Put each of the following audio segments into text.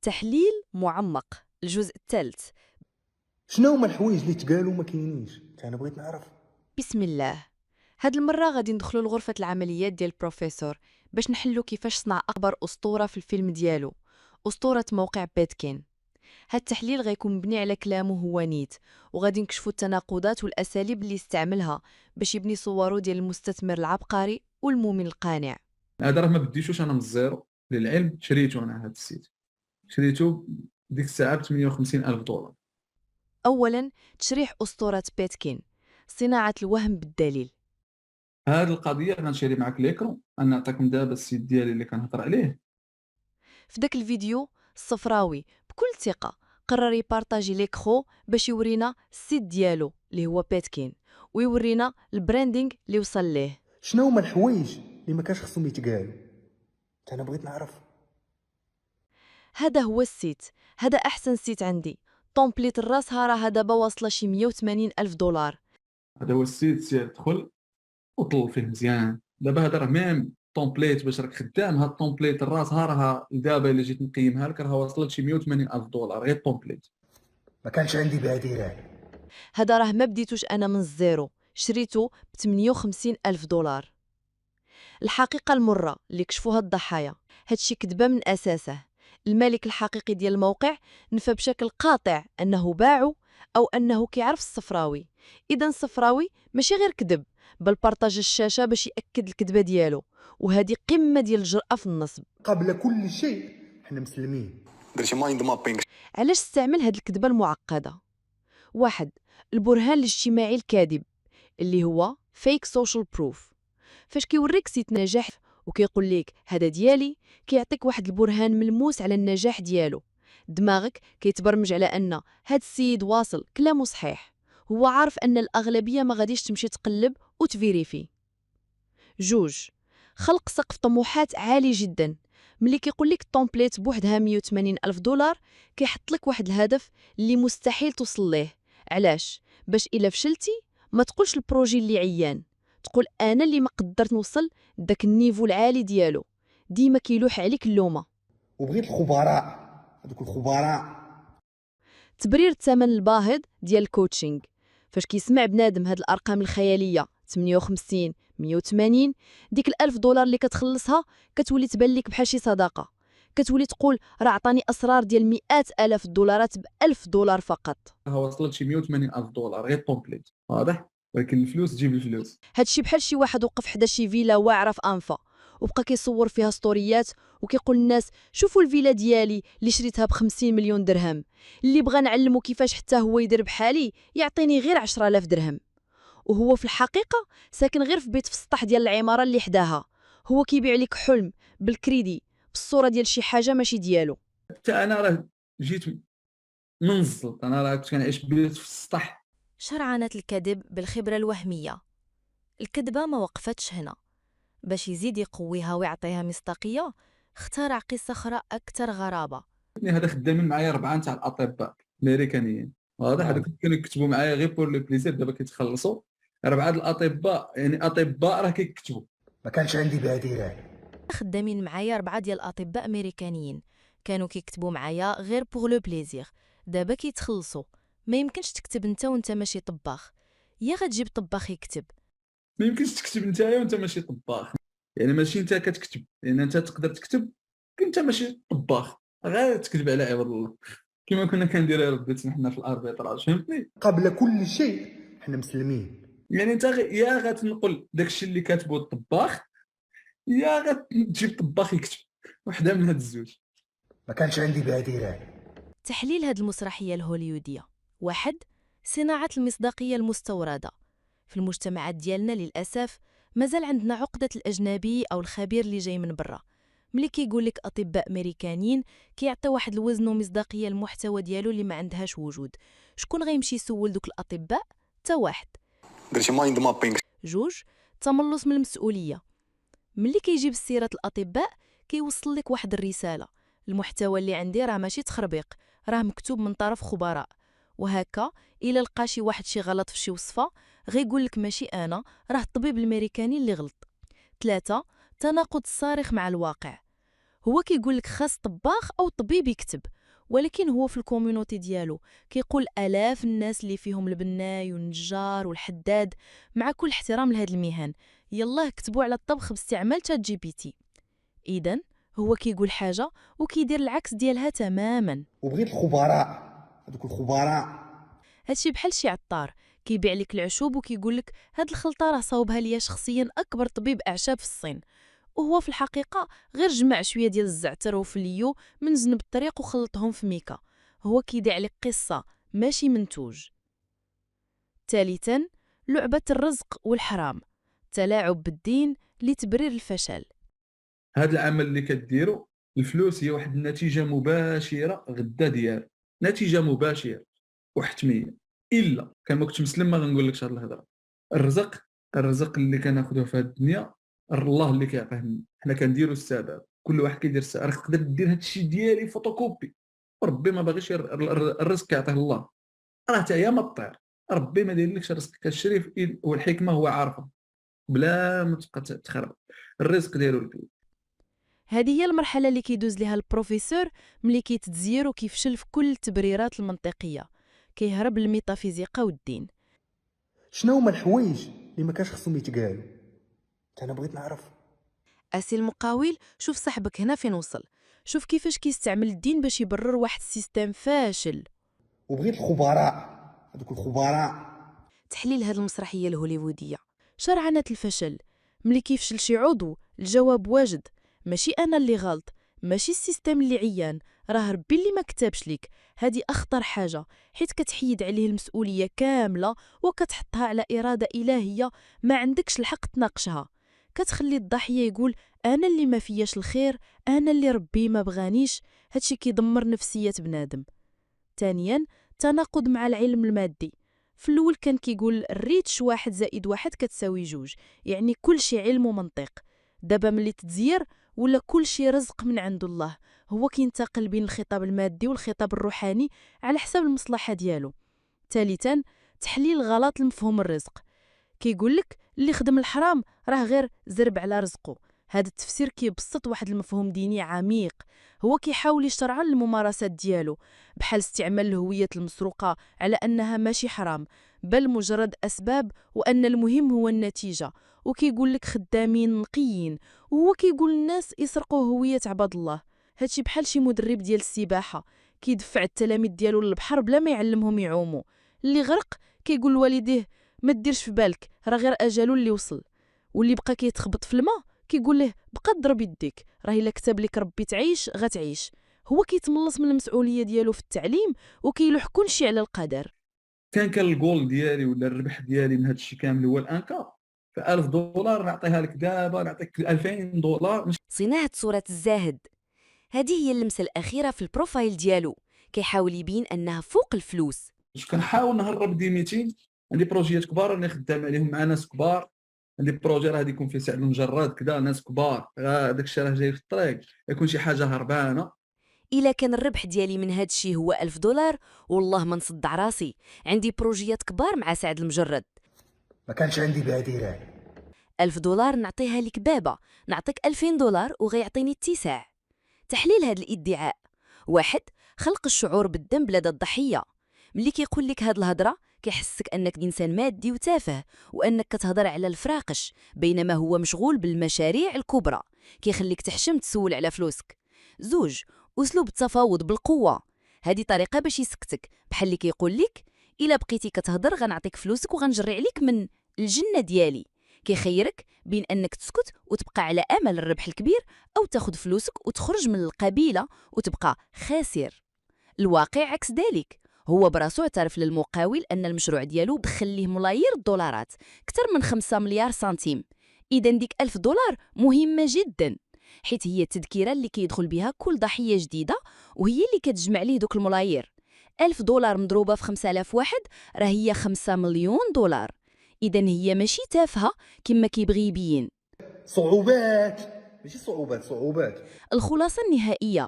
تحليل معمق الجزء الثالث. شنو هما الحوايج اللي تقالوا ما كاينينش؟ انا بغيت نعرف. بسم الله. هاد المرة غادي ندخلوا لغرفة العمليات ديال البروفيسور باش نحلو كيفاش صنع أكبر أسطورة في الفيلم ديالو، أسطورة موقع بيتكين. هاد التحليل غيكون مبني على كلامه هو نيت، وغادي نكشفوا التناقضات والأساليب اللي استعملها باش يبني صورو ديال المستثمر العبقري والمؤمن القانع. هذا راه ما بديتوش انا من الزيرو، للعلم شريته انا هذا السيت، شريته ديك الساعه ب 58,000 دولار. أولاً، تشريح أسطورة بيتكين، صناعة الوهم بالدليل. هذه القضيه غنشري معك ليكرون، انا نعطيكم دابا السيت ديالي اللي كنهضر عليه. في داك الفيديو الصفراوي بكل ثقة قرر يبارطاجي ليكرو باش يورينا السيت ديالو اللي هو بيتكين، ويورينا البراندينغ اللي وصل ليه. شنو هما الحوايج اللي ما كانش خصهم يتقالوا؟ انا بغيت نعرف. هذا هو السيت، هذا أحسن سيت عندي. طومبليت الراسها راها دابا واصلة شي 180 ألف دولار. هذا هو السيت، سير دخل وطل فيه مزيان. دابا هذا راه ميم طومبليت باش راك خدام، هاد الطومبليت الراسها راها دابا الا جيت نقيمها لك راها واصله لشي 180,000 دولار غير طومبليت. ما كانش عندي بعديرات. هذا راه ما بديتوش أنا من الزيرو، شريته ب 58 ألف دولار. الحقيقة المرة اللي كشفوها الضحايا، هادشي كذبة من أساسه. المالك الحقيقي ديال الموقع نفى بشكل قاطع أنه باعو أو أنه كيعرف الصفراوي. إذن الصفراوي ماشي غير كذب، بل بارطاج الشاشة باش يأكد الكذبة ديالو، وهذه قمة ديال الجرأة في النصب. قبل كل شيء حنا مسلمين. درتي مايند مابينغ. علاش استعمل هاد الكذبة المعقدة؟ واحد، البرهان الاجتماعي الكاذب اللي هو fake social proof. فاش كيوريك سيت نجاح وكيقول لك هذا ديالي، كيعطيك واحد البرهان ملموس على النجاح ديالو. دماغك كيتبرمج على ان هاد السيد واصل كلامه صحيح، هو عارف ان الاغلبيه ما غاديش تمشي تقلب وتفيريفي. جوج، خلق سقف طموحات عالي جدا. ملي كيقول لك الطومبليت بوحدها 180 ألف دولار، كيحط لك واحد الهدف اللي مستحيل توصل ليه. علاش؟ باش إلا فشلتي ما تقولش البروجي اللي عيان، تقول أنا اللي ما قدرت نوصل داك النيفو العالي ديالو. ديما كيلوح عليك اللومة. وبغيت الخبراء، هذوك الخبراء. تبرير الثمن الباهظ ديال الكوتشينغ. فاش كيسمع بنادم هاد الأرقام الخيالية 58 180، ديك الألف دولار اللي كتخلصها كتولي تبان لك بحال شي صداقة. كتولي تقول راه عطاني أسرار ديال مئات آلاف الدولارات ب1000 دولار فقط. راها واصله لشي 180,000 دولار غير طومبليت، واضح؟ ولكن الفلوس تجيب الفلوس. هادشي بحال شي واحد وقف حدا شي فيلا واعره في انفا، وبقى كيصور فيها ستوريات وكيقول للناس شوفوا الفيلا ديالي اللي شريتها ب50 مليون درهم، اللي بغى نعلمو كيفاش حتى هو يدير بحالي يعطيني غير 10,000 درهم. وهو في الحقيقه ساكن غير في بيت في السطح ديال العماره اللي حداها. هو كيبيع لك حلم بالكريدي بالصوره ديال شي حاجه ماشي ديالو. حتى انا راه جيت منزلط، انا راه كنت كنعيش بيت في السطح. شرعنة الكذب بالخبرة الوهمية. الكذبة ما وقفتش هنا، باش يزيد يقويها ويعطيها مصداقية اخترع قصة أخرى أكثر غرابة. هذا خدامين معايا 4 تاع الاطباء الامريكانيين، واضح؟ هذوك كانوا يكتبوا معايا غير بور لو بليزير، دابا كيتخلصوا 4 الاطباء، يعني اطباء راه كيكتبوا. ما كانش عندي بعديرات. خدامين معايا 4 ديال الأطباء أمريكانيين كانوا كيكتبوا معايا غير بوغ لو بليزير، دابا كيتخلصوا. ما يمكنش تكتب انت وانت ماشي طباخ، يا غتجيب طباخ يكتب. ما يمكنش تكتب نتايا وانت ماشي طباخ، يعني ماشي انت كتكتب، لان انت تقدر تكتب انت ماشي طباخ، غير تكذب على عباد الله كما كنا كنديروا ربيتنا حنا في الاربيطراج، فهمتني؟ قبل كل شيء حنا مسلمين. يعني انت يا غتنقل داكشي اللي كاتبو الطباخ، يا غتجيب طباخ يكتب، وحده من هاد الزوج. ما كانش عندي بعديرات. تحليل هاد المسرحية الهوليودية. 1. صناعة المصداقية المستوردة. في المجتمعات ديالنا للأسف مازال عندنا عقدة الأجنبي أو الخبير اللي جاي من برا. ملي كيقول لك أطباء أمريكانيين كيعطي واحد الوزن ومصداقية المحتوى ديالو اللي ما عندهاش وجود. شكون غيمشي يسول دوك الأطباء؟ تا واحد. درتي مايند مابينغ. 2. تملص من المسؤولية. ملي كيجيب سيرة الأطباء كيوصل لك واحد الرسالة، المحتوى اللي عندي راه ماشي تخربيق، راه مكتوب من طرف خبراء. وهكا إلا لقى شي واحد شي غلط في شي وصفة غيقول لك ماشي أنا، راه الطبيب الأمريكاني اللي غلط. 3. تناقض صارخ مع الواقع. هو كيقول لك خاص طباخ أو طبيب يكتب، ولكن هو في الكوميونيتي ديالو كيقول آلاف الناس اللي فيهم البناي والنجار والحداد، مع كل احترام لهاد المهن يلاه كتبوا على الطبخ باستعمال ChatGPT. إذن هو كيقول حاجة وكيدير العكس ديالها تماما. وبغيت الخبراء، هذوك الخبراء. هادشي بحال شي عطار كيبيع لك العشوب وكيقول لك هاد الخلطة راه صاوبها ليا شخصيا أكبر طبيب أعشاب في الصين، وهو في الحقيقة غير جمع شوية ديال الزعتر وفليو من جنب الطريق وخلطهم في ميكا. هو كيديع لك قصة ماشي منتوج. ثالثا، لعبة الرزق والحرام، تلاعب بالدين لتبرير الفشل. هذا العمل اللي كديرو الفلوس هي واحد النتيجه مباشره غدا ديالها، نتيجه مباشره وحتميه. الا كان ما كنت مسلم ما غنقول لكش هاد الهضره. الرزق اللي كناخذوه في هاد الدنيا الله اللي كيعطيه لنا، حنا كنديروا السبب، كل واحد كيدير السبب. راك تقدر دير هاد الشيء ديالي فوتوكوبي، وربي ما باغيش الرزق كيعطيه الله، راه حتى هي ما طير. ربي ما دايرلكش رزق كالشريف، والحكمه هو عارفه بلا ما تبقى تخرب. الرزق ديالو الكل. هذه هي المرحلة اللي كيدوز ليها البروفيسور ملي كيتزير وكيفشل في كل التبريرات المنطقية، كيهرب للميتافيزيقا والدين. شنو هما الحوايج اللي ما كانش خصهم يتقالوا؟ انا بغيت نعرف. أسي المقاول، شوف صاحبك هنا فين وصل، شوف كيفاش كيستعمل الدين باش يبرر واحد السيستم فاشل. وبغيت الخبراء، هذوك الخبراء. تحليل هذه المسرحية الهوليوودية، شرعنة الفشل. ملي كيفشل شي عضو الجواب واجد، ماشي أنا اللي غلط، ماشي السيستم اللي عيان، راه ربي اللي ما كتبش ليك. هذه أخطر حاجة، حيت كتحيد عليه المسؤولية كاملة وكتحطها على إرادة إلهية ما عندكش الحق تناقشها. كتخلي الضحية يقول أنا اللي ما فياش الخير، أنا اللي ربي ما بغانيش. هادشي كيدمر نفسية بنادم. ثانيا، تناقض مع العلم المادي. في الأول كان كيقول الريتش 1+1 كتساوي 2، يعني كل شي علم ومنطق. دابا ملي تتزير ولا كل شي رزق من عند الله، هو كينتقل بين الخطاب المادي والخطاب الروحاني على حساب المصلحة ديالو. ثالثا، تحليل غلط لمفهوم الرزق. كيقول لك اللي خدم الحرام راه غير زرب على رزقه. هذا التفسير كيبسط واحد المفهوم ديني عميق. هو كيحاول يشرع الممارسات ديالو، بحال استعمال الهوية المسروقة على أنها ماشي حرام، بل مجرد أسباب، وأن المهم هو النتيجة. وكيقول لك خدامين نقيين، وهو كيقول الناس يسرقوا هوية عباد الله. هادشي بحال شي مدرب ديال السباحة كيدفع التلاميذ ديالو للبحر بلا ما يعلمهم يعوموا. اللي غرق كيقول لوالديه ما ديرش في بالك، راه غير أجلو اللي وصل. واللي بقى كيتخبط في الماء كيقول له بقى ضرب يديك، راه الا كتب لك ربي تعيش غتعيش. هو كيتملص من المسؤوليه ديالو في التعليم وكيلوح كلشي على القدر. كان الجول ديالي ولا الربح ديالي من هذا الشيء كامل هو الانكا، ف $1000 نعطيها لك دابا، نعطيك $2000. صناعة صورة الزاهد، هذه هي اللمسة الأخيرة في البروفايل ديالو، كيحاول يبين أنها فوق الفلوس. كنحاول نهرب ديميتي، عندي بروجيات كبار راني خدام عليهم مع ناس كبار. عندي بروجي راه غادي يكون فيه سعد المجرد كذا، ناس كبار، داك الشيء راه جاي في الطريق، يكون شي حاجه هربانه. إلا كان الربح ديالي من هاد الشيء هو $1000، والله ما نصدع راسي، عندي بروجيات كبار مع سعد المجرد. ما كانش عندي بادرة. $1000 نعطيها لك بابا، نعطيك $2000 وغيعطيني اتساع. تحليل هاد الادعاء: واحد، خلق الشعور بالذنب لدى الضحية. ملي كيقول لك هاد الهضرة كيحسك أنك إنسان مادي وتافه، وأنك كتهضر على الفراقش بينما هو مشغول بالمشاريع الكبرى، كيخليك تحشم تسول على فلوسك. زوج، أسلوب التفاوض بالقوة. هذه طريقة باش يسكتك، بحال اللي كيقول لك إلا بقيتي كتهضر غنعطيك فلوسك وغنجري عليك من الجنة ديالي. كيخيرك بين أنك تسكت وتبقى على أمل الربح الكبير، أو تاخد فلوسك وتخرج من القبيلة وتبقى خاسر. الواقع عكس ذلك، هو براسو اعترف للمقاول أن المشروع ديالو دخل ليه ملايير الدولارات، أكثر من 5 مليار سنتيم. إذا ديك $1000 مهمة جدا، حيت هي التذكيرة اللي كيدخل بها كل ضحية جديدة، وهي اللي كتجمع ليه دوك الملايير. $1000 مضروبة في 5000 واحد راه هي $5 مليون. إذا هي ماشي تافهة كما كيبغي يبين. صعوبات، ماشي صعوبات. الخلاصة النهائية،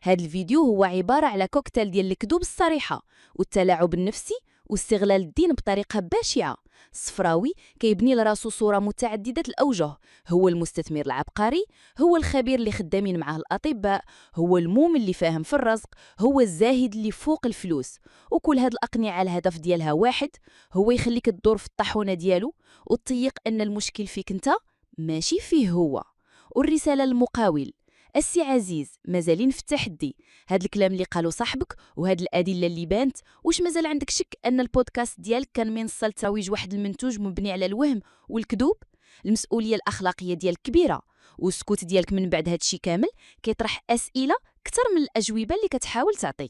هذا الفيديو هو عبارة على كوكتيل ديال الكذوب الصريحة والتلاعب النفسي واستغلال الدين بطريقة بشعة الصفراوي كيبني لراسو صورة متعددة الأوجه، هو المستثمر العبقري، هو الخبير اللي خدامين معاه الأطباء، هو المؤمن اللي فاهم في الرزق، هو الزاهد اللي فوق الفلوس. وكل هاد الأقنعة الهدف ديالها واحد، هو يخليك تدور في الطاحونة ديالو وتطيق أن المشكل فيك انت ماشي فيه هو. والرسالة للمقاول: السي عزيز، مازالين في التحدي. هاد الكلام اللي قالو صاحبك وهاد الأدلة اللي بانت، واش مازال عندك شك أن البودكاست ديالك كان منصة لترويج واحد المنتوج مبني على الوهم والكذوب؟ المسؤولية الأخلاقية ديالك كبيرة، والسكوت ديالك من بعد هادشي كامل كيطرح أسئلة كتر من الأجوبة اللي كتحاول تعطي.